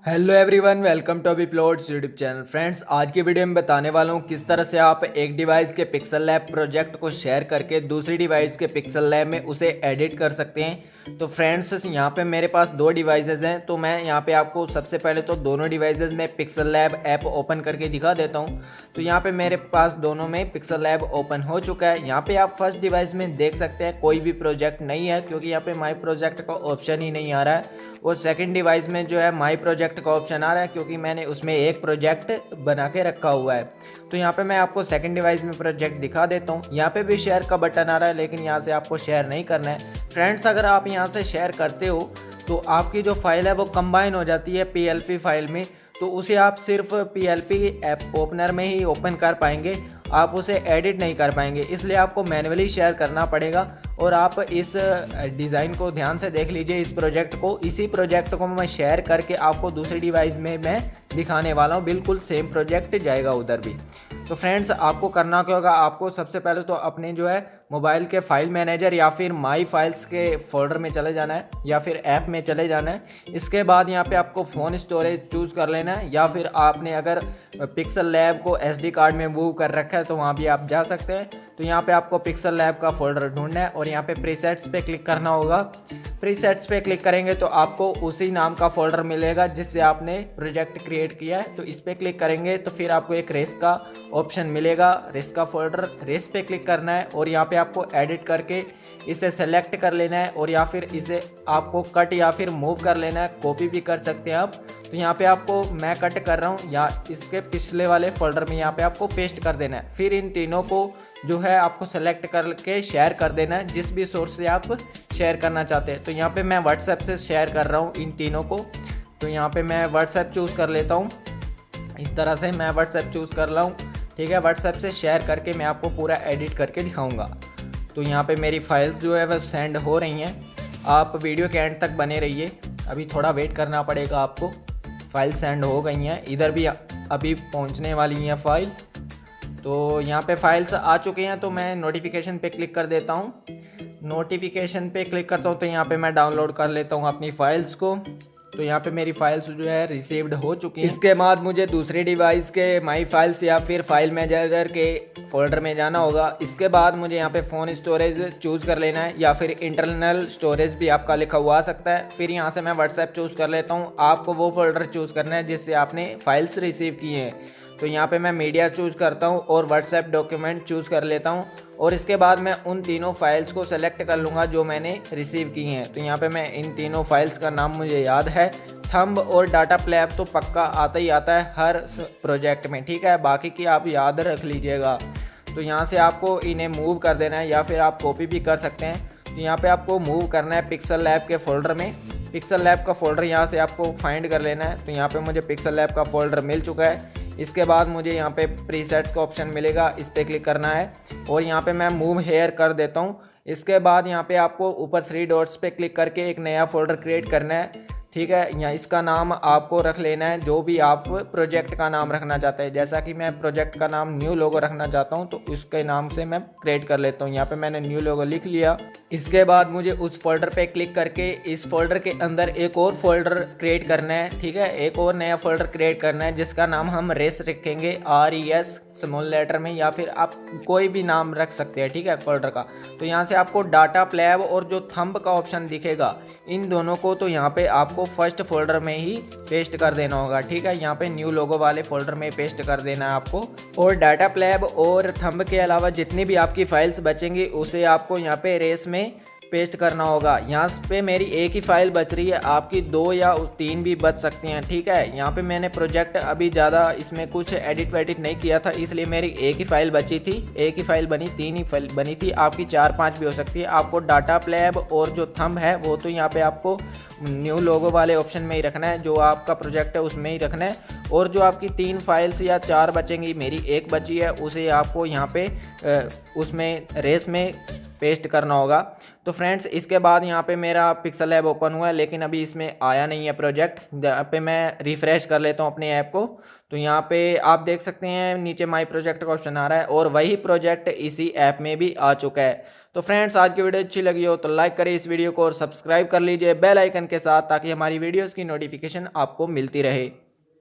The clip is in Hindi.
हेलो एवरीवन, वेलकम टू अभिप्लॉट्स यूट्यूब चैनल। फ्रेंड्स, आज की वीडियो में बताने वाला हूँ किस तरह से आप एक डिवाइस के पिक्सल लैब प्रोजेक्ट को शेयर करके दूसरी डिवाइस के पिक्सल लैब में उसे एडिट कर सकते हैं। तो फ्रेंड्स, यहाँ पे मेरे पास दो डिवाइसेस हैं, तो मैं यहाँ पे आपको सबसे पहले तो दोनों डिवाइसेस में पिक्सल लैब ऐप ओपन करके दिखा देता हूँ। तो यहाँ पे मेरे पास दोनों में पिक्सल लैब ओपन हो चुका है। यहाँ पे आप फर्स्ट डिवाइस में देख सकते हैं कोई भी प्रोजेक्ट नहीं है, क्योंकि यहाँ पे माई प्रोजेक्ट का ऑप्शन ही नहीं आ रहा है। और सेकंड डिवाइस में जो है माई प्रोजेक्ट का ऑप्शन आ रहा है, क्योंकि मैंने उसमें एक प्रोजेक्ट बना के रखा हुआ है। तो यहाँ पे मैं आपको सेकंड डिवाइस में प्रोजेक्ट दिखा देता हूँ। यहाँ पे भी शेयर का बटन आ रहा है, लेकिन यहाँ से आपको शेयर नहीं करना है। फ्रेंड्स, अगर आप यहाँ से शेयर करते हो तो आपकी जो फाइल है वो कंबाइन हो जाती है PLP फाइल में। तो उसे आप सिर्फ PLP ऐप ओपनर में ही ओपन कर पाएंगे, आप उसे एडिट नहीं कर पाएंगे। इसलिए आपको मैन्युअली शेयर करना पड़ेगा। और आप इस डिज़ाइन को ध्यान से देख लीजिए, इस प्रोजेक्ट को, इसी प्रोजेक्ट को मैं शेयर करके आपको दूसरी डिवाइस में मैं दिखाने वाला हूँ। बिल्कुल सेम प्रोजेक्ट जाएगा उधर भी। तो फ्रेंड्स, आपको करना क्या होगा, आपको सबसे पहले तो अपने जो है मोबाइल के फाइल मैनेजर या फिर माई फाइल्स के फोल्डर में चले जाना है, या फिर ऐप में चले जाना है। इसके बाद यहाँ पे आपको फ़ोन स्टोरेज चूज़ कर लेना है, या फिर आपने अगर पिक्सल लैब को SD कार्ड में मूव कर रखा है तो वहाँ भी आप जा सकते हैं। तो यहाँ पे आपको पिक्सल लैब का फोल्डर ढूंढना है और यहाँ पे प्रीसेट्स पे क्लिक करना होगा। प्रीसेट्स पे क्लिक करेंगे तो आपको उसी नाम का फोल्डर मिलेगा जिससे आपने प्रोजेक्ट क्रिएट किया है। तो इस पे क्लिक करेंगे तो फिर आपको एक रेस का ऑप्शन मिलेगा, रेस का फोल्डर, रेस पे क्लिक करना है और यहाँ पे आपको एडिट करके इसे सेलेक्ट कर लेना है, और या फिर इसे आपको कट या फिर मूव कर लेना है, कॉपी भी कर सकते हैं आप। तो यहाँ पे आपको मैं कट कर रहा हूँ, या इसके पिछले वाले फोल्डर में यहाँ पे आपको पेस्ट कर देना है। फिर इन तीनों को जो है आपको सेलेक्ट करके शेयर कर देना है, जिस भी सोर्स से आप शेयर करना चाहते हैं। तो यहाँ पे मैं व्हाट्सएप से शेयर कर रहा हूँ इन तीनों को। तो यहाँ पे मैं व्हाट्सएप चूज़ कर लेता हूँ। इस तरह से मैं व्हाट्सएप चूज़ कर रहा हूँ, ठीक है। व्हाट्सएप से शेयर करके मैं आपको पूरा एडिट करके दिखाऊंगा। तो यहाँ पे मेरी फाइल्स जो है वह सेंड हो रही हैं। आप वीडियो के एंड तक बने रहिए, अभी थोड़ा वेट करना पड़ेगा आपको। फाइल सेंड हो गई हैं, इधर भी अभी पहुँचने वाली हैं फाइल। तो यहाँ पे फाइल्स आ चुके हैं, तो मैं नोटिफिकेशन पे क्लिक कर देता हूँ। नोटिफिकेशन पे क्लिक करता हूँ तो यहाँ पे मैं डाउनलोड कर लेता हूँ अपनी फाइल्स को। तो यहाँ पे मेरी फाइल्स जो है रिसीव्ड हो चुकी हैं। इसके बाद मुझे दूसरी डिवाइस के माई फाइल्स या फिर फाइल मैनेजर के फोल्डर में जाना होगा। इसके बाद मुझे यहाँ पे फ़ोन स्टोरेज चूज़ कर लेना है, या फिर इंटरनल स्टोरेज भी आपका लिखा हुआ आ सकता है। फिर यहाँ से मैं व्हाट्सएप चूज़ कर लेता हूँ। आपको वो फोल्डर चूज़ करना है जिससे आपने फाइल्स रिसीव की हैं। तो यहाँ पे मैं मीडिया चूज़ करता हूँ और व्हाट्सएप डॉक्यूमेंट चूज़ कर लेता हूँ, और इसके बाद मैं उन तीनों फाइल्स को सेलेक्ट कर लूँगा जो मैंने रिसीव की हैं। तो यहाँ पे मैं इन तीनों फाइल्स का नाम मुझे याद है, थंब और डाटा प्लैब तो पक्का आता ही आता है हर प्रोजेक्ट में, ठीक है। बाकी की आप याद रख लीजिएगा। तो यहाँ से आपको इन्हें मूव कर देना है, या फिर आप कॉपी भी कर सकते हैं। तो यहाँ पर आपको मूव करना है पिक्सल लैब के फोल्डर में। पिक्सल लैब का फोल्डर यहाँ से आपको फाइंड कर लेना है। तो यहाँ पर मुझे पिक्सल लैब का फोल्डर मिल चुका है। इसके बाद मुझे यहाँ पे प्रीसेट्स का ऑप्शन मिलेगा, इस पर क्लिक करना है और यहाँ पे मैं मूव हेयर कर देता हूँ। इसके बाद यहाँ पे आपको ऊपर 3 डॉट्स पे क्लिक करके एक नया फोल्डर क्रिएट करना है, ठीक है। यहाँ इसका नाम आपको रख लेना है जो भी आप प्रोजेक्ट का नाम रखना चाहते हैं। जैसा कि मैं प्रोजेक्ट का नाम न्यू लोगो रखना चाहता हूँ, तो उसके नाम से मैं क्रिएट कर लेता हूँ। यहाँ पे मैंने न्यू लोगो लिख लिया। इसके बाद मुझे उस फोल्डर पे क्लिक करके इस फोल्डर के अंदर एक और फोल्डर क्रिएट करना है, ठीक है। एक और नया फोल्डर क्रिएट करना है जिसका नाम हम रेस रखेंगे, RES स्मॉल लेटर में, या फिर आप कोई भी नाम रख सकते हैं, ठीक है, फोल्डर का। तो यहाँ से आपको डाटा प्लैब और जो थंब का ऑप्शन दिखेगा, इन दोनों को तो यहाँ पे आपको फर्स्ट फोल्डर में ही पेस्ट कर देना होगा, ठीक है। यहाँ पे न्यू लोगो वाले फोल्डर में पेस्ट कर देना है आपको। और डाटा प्लैब और थंब के अलावा जितनी भी आपकी फाइल्स बचेंगी उसे आपको यहाँ पे रेस में पेस्ट करना होगा। यहाँ पे मेरी एक ही फाइल बच रही है, आपकी 2 या 3 भी बच सकती हैं, ठीक है। यहाँ पे मैंने प्रोजेक्ट अभी ज़्यादा इसमें कुछ एडिट वेडिट नहीं किया था, इसलिए मेरी एक ही फाइल बची थी, एक ही फाइल बनी, 3 ही फाइल बनी थी। आपकी 4-5 भी हो सकती है। आपको डाटा प्लैब और जो थंब है वो तो यहाँ पे आपको न्यू लोगो वाले ऑप्शन में ही रखना है, जो आपका प्रोजेक्ट है उसमें ही रखना है। और जो आपकी 3 फाइल्स या 4 बचेंगी, मेरी एक बची है, उसे आपको यहाँ पे उसमें रेस में पेस्ट करना होगा। तो फ्रेंड्स इसके बाद यहाँ पे मेरा पिक्सल लैब ओपन हुआ है, लेकिन अभी इसमें आया नहीं है प्रोजेक्ट। यहाँ पे मैं रिफ्रेश कर लेता हूँ अपने ऐप को, तो यहाँ पे आप देख सकते हैं नीचे माई प्रोजेक्ट का ऑप्शन आ रहा है और वही प्रोजेक्ट इसी ऐप में भी आ चुका है। तो फ्रेंड्स आज की वीडियो अच्छी लगी हो तो लाइक करें इस वीडियो को और सब्सक्राइब कर लीजिए बेल आइकन के साथ, ताकि हमारी वीडियोज़ की नोटिफिकेशन आपको मिलती रहे।